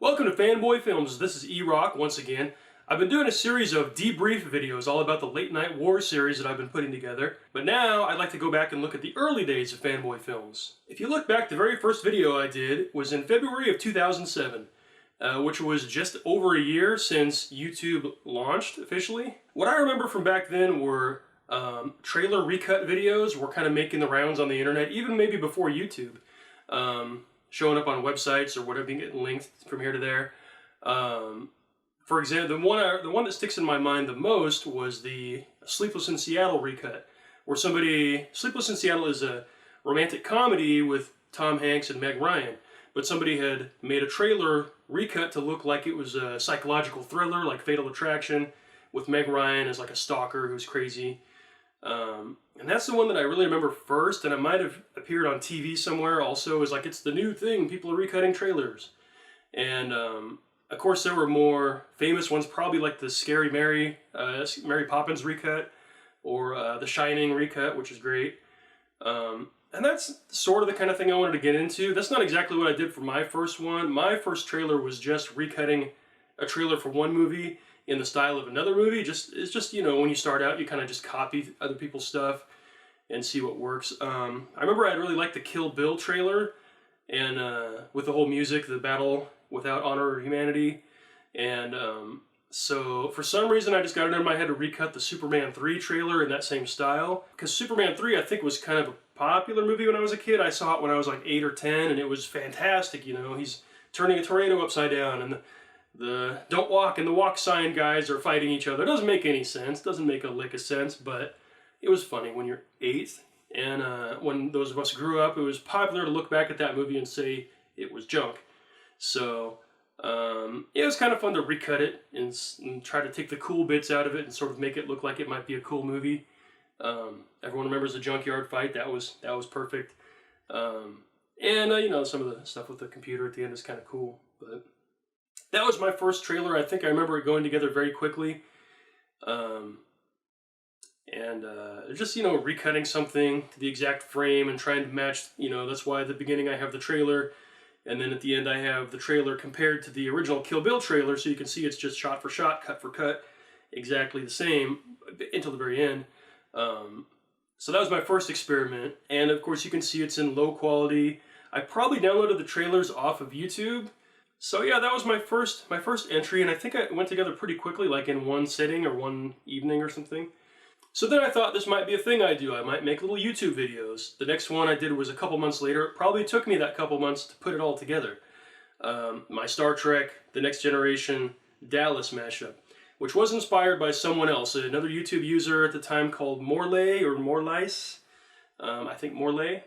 Welcome to Fanboy Films. This is E-Rock once again. I've been doing a series of debrief videos all about the late night war series that I've been putting together, but now I'd like to go back and look at the early days of Fanboy Films. If you look back, the very first video I did was in February of 2007, which was just over a year since YouTube launched officially. What I remember from back then were trailer recut videos were kind of making the rounds on the internet, even maybe before YouTube. Showing up on websites or whatever, getting linked from here to there. For example, the one that sticks in my mind the most was the Sleepless in Seattle recut, where Sleepless in Seattle is a romantic comedy with Tom Hanks and Meg Ryan, but somebody had made a trailer recut to look like it was a psychological thriller like Fatal Attraction, with Meg Ryan as like a stalker who's crazy. And that's the one that I really remember first, and it might have appeared on TV somewhere also, as like it's the new thing, people are recutting trailers. And of course there were more famous ones, probably like the Scary Mary Poppins recut, or the Shining Recut, which is great. And that's sort of the kind of thing I wanted to get into. That's not exactly what I did for my first one. My first trailer was just recutting a trailer for one movie in the style of another movie. It's just, you know, when you start out, you kind of just copy other people's stuff and see what works. I remember I really liked the Kill Bill trailer, and with the whole music, the battle without honor or humanity. And so for some reason, I just got it in my head to recut the Superman 3 trailer in that same style. Because Superman 3, I think, was kind of a popular movie when I was a kid. I saw it when I was like 8 or 10, and it was fantastic. You know, he's turning a tornado upside down, and the don't walk and the walk sign guys are fighting each other. It doesn't make any sense, doesn't make a lick of sense, but it was funny when you're 8. And when those of us grew up, it was popular to look back at that movie and say it was junk. So it was kind of fun to recut it and try to take the cool bits out of it and sort of make it look like it might be a cool movie. Everyone remembers the junkyard fight. That was perfect. You know, some of the stuff with the computer at the end is kind of cool, but that was my first trailer. I think I remember it going together very quickly. Just, you know, recutting something to the exact frame and trying to match, you know, that's why at the beginning I have the trailer, and then at the end I have the trailer compared to the original Kill Bill trailer, so you can see it's just shot for shot, cut for cut, exactly the same until the very end. So that was my first experiment, and of course you can see it's in low quality. I probably downloaded the trailers off of YouTube. So yeah, that was my first entry, and I think it went together pretty quickly, like in one sitting or one evening or something. So then I thought this might be a thing I do. I might make little YouTube videos. The next one I did was a couple months later. It probably took me that couple months to put it all together. My Star Trek, The Next Generation, Dallas mashup, which was inspired by someone else, another YouTube user at the time called Morley or Morlice. I think Morley.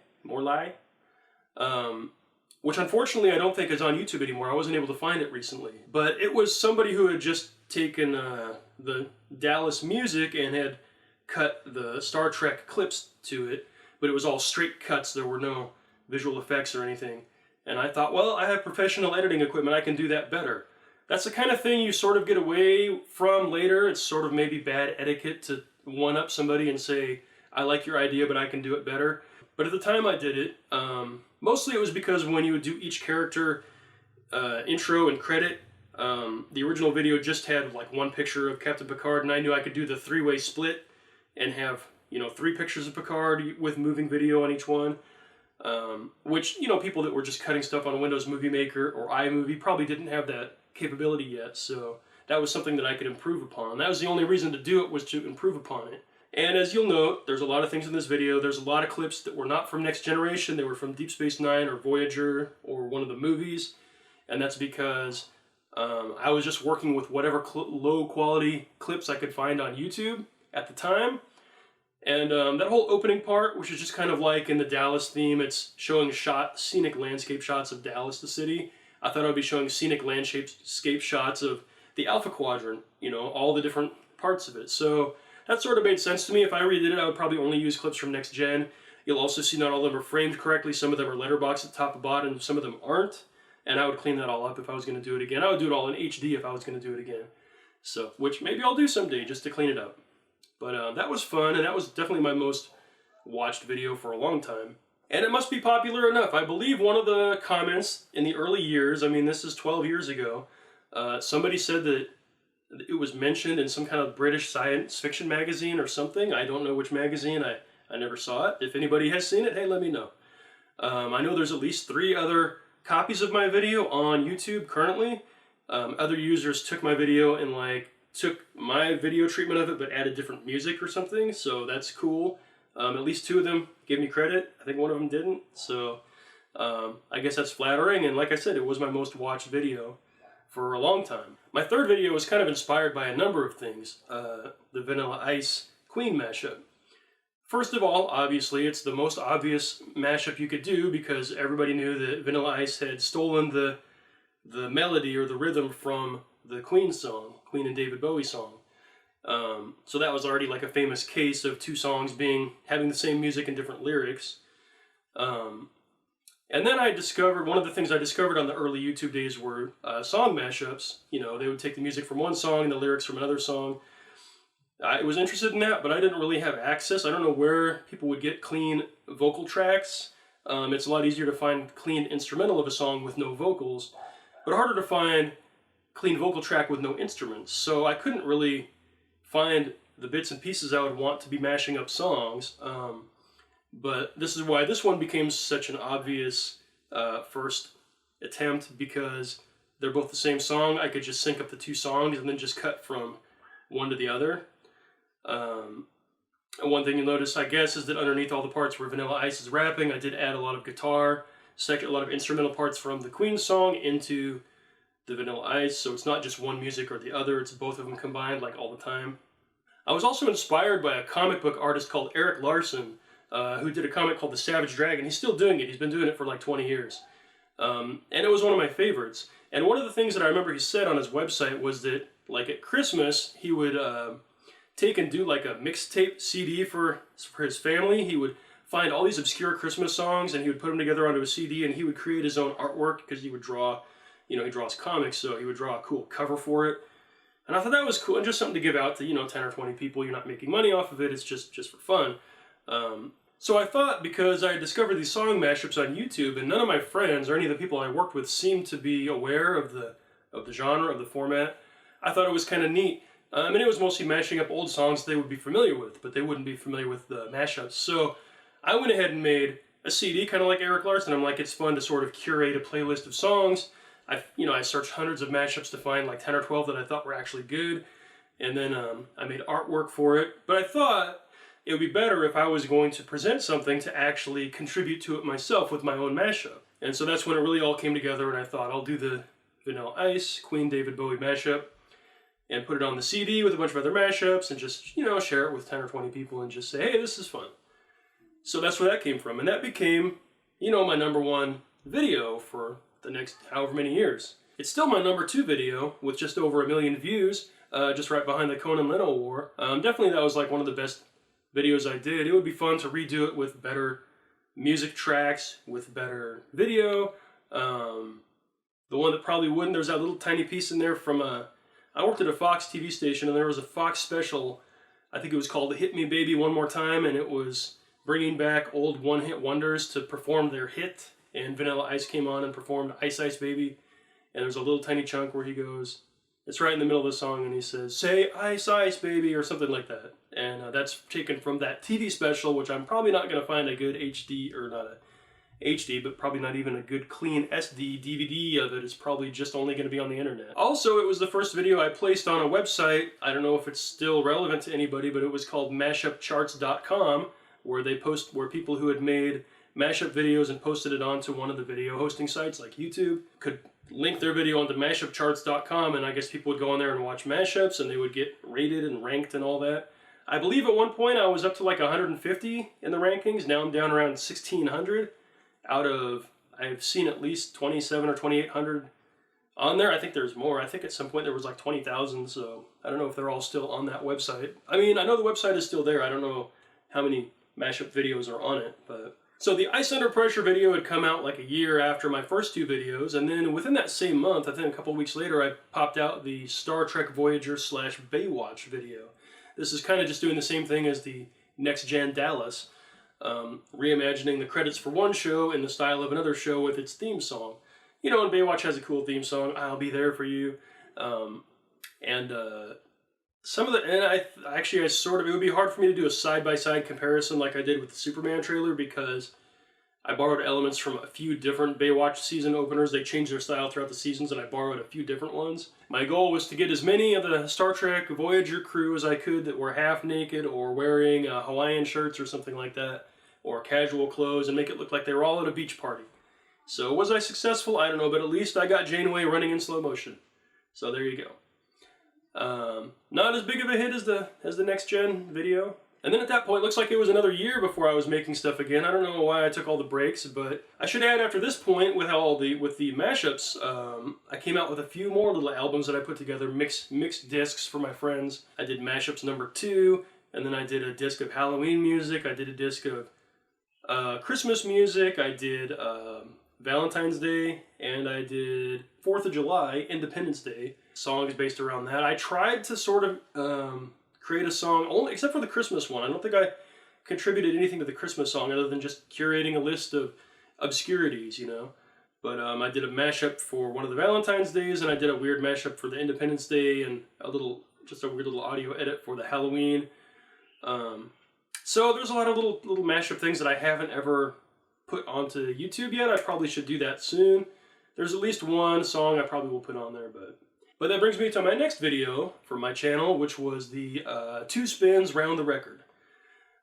Which unfortunately I don't think is on YouTube anymore. I wasn't able to find it recently. But it was somebody who had just taken the Dallas music and had cut the Star Trek clips to it, but it was all straight cuts. There were no visual effects or anything. And I thought, well, I have professional editing equipment. I can do that better. That's the kind of thing you sort of get away from later. It's sort of maybe bad etiquette to one-up somebody and say, I like your idea, but I can do it better. But at the time I did it, mostly it was because when you would do each character intro and credit, the original video just had like one picture of Captain Picard, and I knew I could do the three-way split and have, you know, 3 pictures of Picard with moving video on each one, which, you know, people that were just cutting stuff on Windows Movie Maker or iMovie probably didn't have that capability yet, so that was something that I could improve upon. That was the only reason to do it, was to improve upon it. And as you'll note, there's a lot of things in this video. There's a lot of clips that were not from Next Generation. They were from Deep Space Nine or Voyager or one of the movies. And that's because I was just working with whatever low quality clips I could find on YouTube at the time. And that whole opening part, which is just kind of like in the Dallas theme, it's showing scenic landscape shots of Dallas, the city. I thought I would be showing scenic landscape shots of the Alpha Quadrant, you know, all the different parts of it. So that sort of made sense to me. If I redid it, I would probably only use clips from Next Gen. You'll also see not all of them are framed correctly. Some of them are letterboxed at top and bottom, some of them aren't. And I would clean that all up if I was going to do it again. I would do it all in HD if I was going to do it again. So, which maybe I'll do someday just to clean it up. But that was fun, and that was definitely my most watched video for a long time. And it must be popular enough. I believe one of the comments in the early years, I mean, this is 12 years ago, somebody said that it was mentioned in some kind of British science fiction magazine or something. I don't know which magazine. I never saw it. If anybody has seen it, hey, let me know. I know there's at least 3 other copies of my video on YouTube currently. Other users took my video and took my video treatment of it but added different music or something, so that's cool. At least 2 of them gave me credit. I think one of them didn't, so I guess that's flattering, and like I said, it was my most watched video for a long time. My 3rd video was kind of inspired by a number of things. The Vanilla Ice Queen mashup. First of all, obviously, it's the most obvious mashup you could do because everybody knew that Vanilla Ice had stolen the melody or the rhythm from the Queen song, Queen and David Bowie song. So that was already like a famous case of 2 songs having the same music and different lyrics. And then one of the things I discovered on the early YouTube days were song mashups. You know, they would take the music from one song and the lyrics from another song. I was interested in that, but I didn't really have access. I don't know where people would get clean vocal tracks. It's a lot easier to find clean instrumental of a song with no vocals, but harder to find clean vocal track with no instruments. So I couldn't really find the bits and pieces I would want to be mashing up songs. But this is why this one became such an obvious first attempt, because they're both the same song. I could just sync up the 2 songs and then just cut from one to the other. And one thing you'll notice, I guess, is that underneath all the parts where Vanilla Ice is rapping, I did add a lot of guitar, a lot of instrumental parts from the Queen song into the Vanilla Ice, so it's not just one music or the other, it's both of them combined, like all the time. I was also inspired by a comic book artist called Erik Larsen, who did a comic called The Savage Dragon. He's still doing it. He's been doing it for like 20 years. And it was one of my favorites. And one of the things that I remember he said on his website was that, like at Christmas, he would take and do like a mixtape CD for his family. He would find all these obscure Christmas songs and he would put them together onto a CD, and he would create his own artwork because he would draw, you know, he draws comics, so he would draw a cool cover for it. And I thought that was cool, and just something to give out to, 10 or 20 people. You're not making money off of it, it's just for fun. So I thought, because I discovered these song mashups on YouTube, and none of my friends or any of the people I worked with seemed to be aware of the genre, of the format, I thought it was kind of neat. And it was mostly mashing up old songs they would be familiar with, but they wouldn't be familiar with the mashups. So I went ahead and made a CD, kind of like Erik Larsen. I'm like, it's fun to sort of curate a playlist of songs. I searched hundreds of mashups to find like 10 or 12 that I thought were actually good. And then I made artwork for it. But I thought it would be better if I was going to present something to actually contribute to it myself with my own mashup. And so that's when it really all came together, and I thought I'll do the Vanilla Ice, Queen David Bowie mashup, and put it on the CD with a bunch of other mashups, and just, share it with 10 or 20 people and just say, hey, this is fun. So that's where that came from. And that became, my #1 video for the next however many years. It's still my #2 video with just over 1 million views, just right behind the Conan Leno War. Definitely that was like one of the best videos I did. It would be fun to redo it with better music tracks, with better video. The one that probably wouldn't, there's that little tiny piece in there from I worked at a Fox TV station, and there was a Fox special, I think it was called Hit Me Baby One More Time, and it was bringing back old one-hit wonders to perform their hit, and Vanilla Ice came on and performed Ice Ice Baby, and there's a little tiny chunk where he goes, it's right in the middle of the song, and he says, say Ice Ice Baby, or something like that. And that's taken from that TV special, which I'm probably not going to find a good HD, or not a HD, but probably not even a good clean SD DVD of it. It's probably just only going to be on the internet. Also, it was the first video I placed on a website. I don't know if it's still relevant to anybody, but it was called mashupcharts.com, where people who had made mashup videos and posted it onto one of the video hosting sites like YouTube could link their video onto mashupcharts.com, and I guess people would go on there and watch mashups, and they would get rated and ranked and all that. I believe at one point I was up to like 150 in the rankings. Now I'm down around 1,600 out of, I've seen at least 27 or 2,800 on there. I think there's more. I think at some point there was like 20,000, so I don't know if they're all still on that website. I mean, I know the website is still there. I don't know how many mashup videos are on it, but... So the Ice Under Pressure video had come out like a year after my first 2 videos, and then within that same month, I think a couple weeks later, I popped out the Star Trek Voyager / Baywatch video. This is kind of just doing the same thing as the Next Gen Dallas. reimagining the credits for one show in the style of another show with its theme song. You know, and Baywatch has a cool theme song, "I'll Be There For You," and some of the, and I sort of, it would be hard for me to do a side-by-side comparison like I did with the Superman trailer, because I borrowed elements from a few different Baywatch season openers. They changed their style throughout the seasons, and I borrowed a few different ones. My goal was to get as many of the Star Trek Voyager crew as I could that were half naked or wearing Hawaiian shirts or something like that, or casual clothes, and make it look like they were all at a beach party. So was I successful? I don't know, but at least I got Janeway running in slow motion. So there you go. Not as big of a hit as the next gen video. And then at that point, it looks like it was another year before I was making stuff again. I don't know why I took all the breaks, but I should add, after this point, with the mashups, I came out with a few more little albums that I put together, mixed discs for my friends. I did mashups #2, and then I did a disc of Halloween music. I did a disc of Christmas music. I did Valentine's Day, and I did 4th of July, Independence Day, songs based around that. I tried to sort of create a song, only except for the Christmas one. I don't think I contributed anything to the Christmas song other than just curating a list of obscurities, you know. But I did a mashup for one of the Valentine's Days, and I did a weird mashup for the Independence Day, and just a weird little audio edit for the Halloween. So there's a lot of little mashup things that I haven't ever put onto YouTube yet. I probably should do that soon. There's at least one song I probably will put on there, But that brings me to my next video for my channel, which was the 2 spins round the record.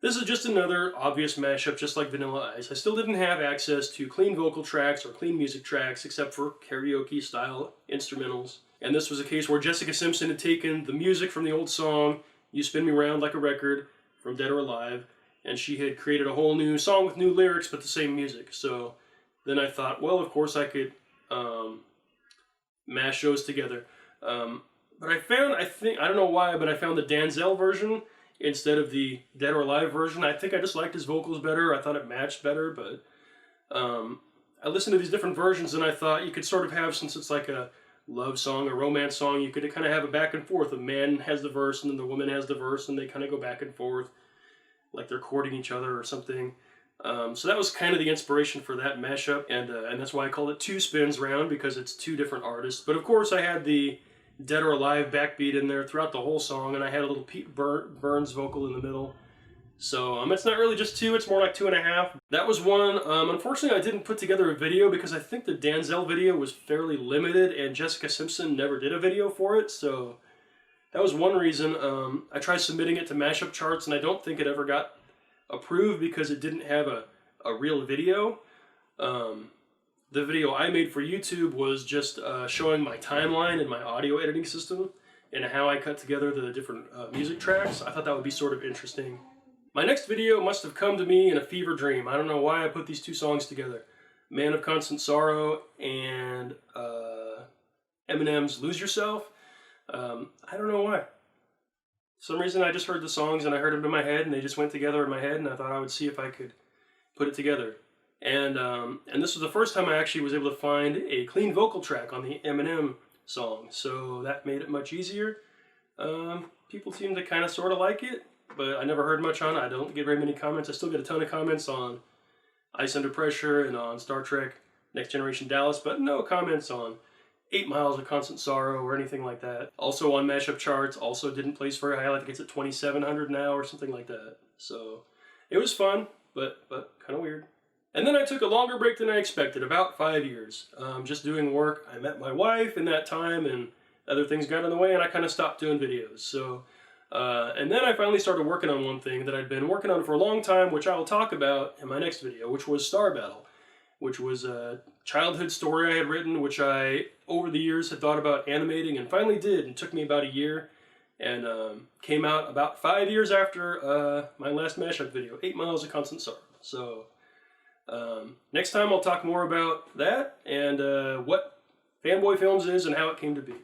This is just another obvious mashup, just like Vanilla Ice. I still didn't have access to clean vocal tracks or clean music tracks, except for karaoke-style instrumentals. And this was a case where Jessica Simpson had taken the music from the old song, "You Spin Me Round Like a Record," from Dead or Alive, and she had created a whole new song with new lyrics, but the same music. So then I thought, well, of course I could mash those together. But I don't know why, but I found the Danzel version instead of the Dead or Alive version. I think I just liked his vocals better. I thought it matched better, but I listened to these different versions, and I thought you could sort of have, since it's like a love song, a romance song, you could kind of have a back and forth. The man has the verse, and then the woman has the verse, and they kind of go back and forth, like they're courting each other or something. So that was kind of the inspiration for that mashup, and that's why I called it 2 spins round, because it's 2 different artists. But of course I had the Dead or Alive backbeat in there throughout the whole song, and I had a little Pete Burns vocal in the middle. So it's not really just 2, it's more like 2.5. That was one. Unfortunately, I didn't put together a video because I think the Danzel video was fairly limited, and Jessica Simpson never did a video for it, so that was one reason. I tried submitting it to Mashup Charts, and I don't think it ever got approved because it didn't have a real video. The video I made for YouTube was just showing my timeline and my audio editing system and how I cut together the different music tracks. I thought that would be sort of interesting. My next video must have come to me in a fever dream. I don't know why I put these 2 songs together. Man of Constant Sorrow and Eminem's Lose Yourself. I don't know why. For some reason I just heard the songs and I heard them in my head, and they just went together in my head, and I thought I would see if I could put it together. And this was the first time I actually was able to find a clean vocal track on the Eminem song, so that made it much easier. People seem to kind of sort of like it, but I never heard much on it. I don't get very many comments. I still get a ton of comments on Ice Under Pressure and on Star Trek Next Generation Dallas, but no comments on 8 Miles of Constant Sorrow or anything like that. Also on Mashup Charts, also didn't place very high. I think it's at 2,700 now or something like that. So it was fun, but kind of weird. And then I took a longer break than I expected, about 5 years. Just doing work. I met my wife in that time, and other things got in the way, and I kind of stopped doing videos. So, and then I finally started working on one thing that I'd been working on for a long time, which I will talk about in my next video, which was Star Battle, which was a childhood story I had written, which I, over the years, had thought about animating, and finally did. It took me about a year, and came out about 5 years after my last mashup video, 8 Miles of Constant Sorrow. So, next time I'll talk more about that and what Fanboy Films is and how it came to be.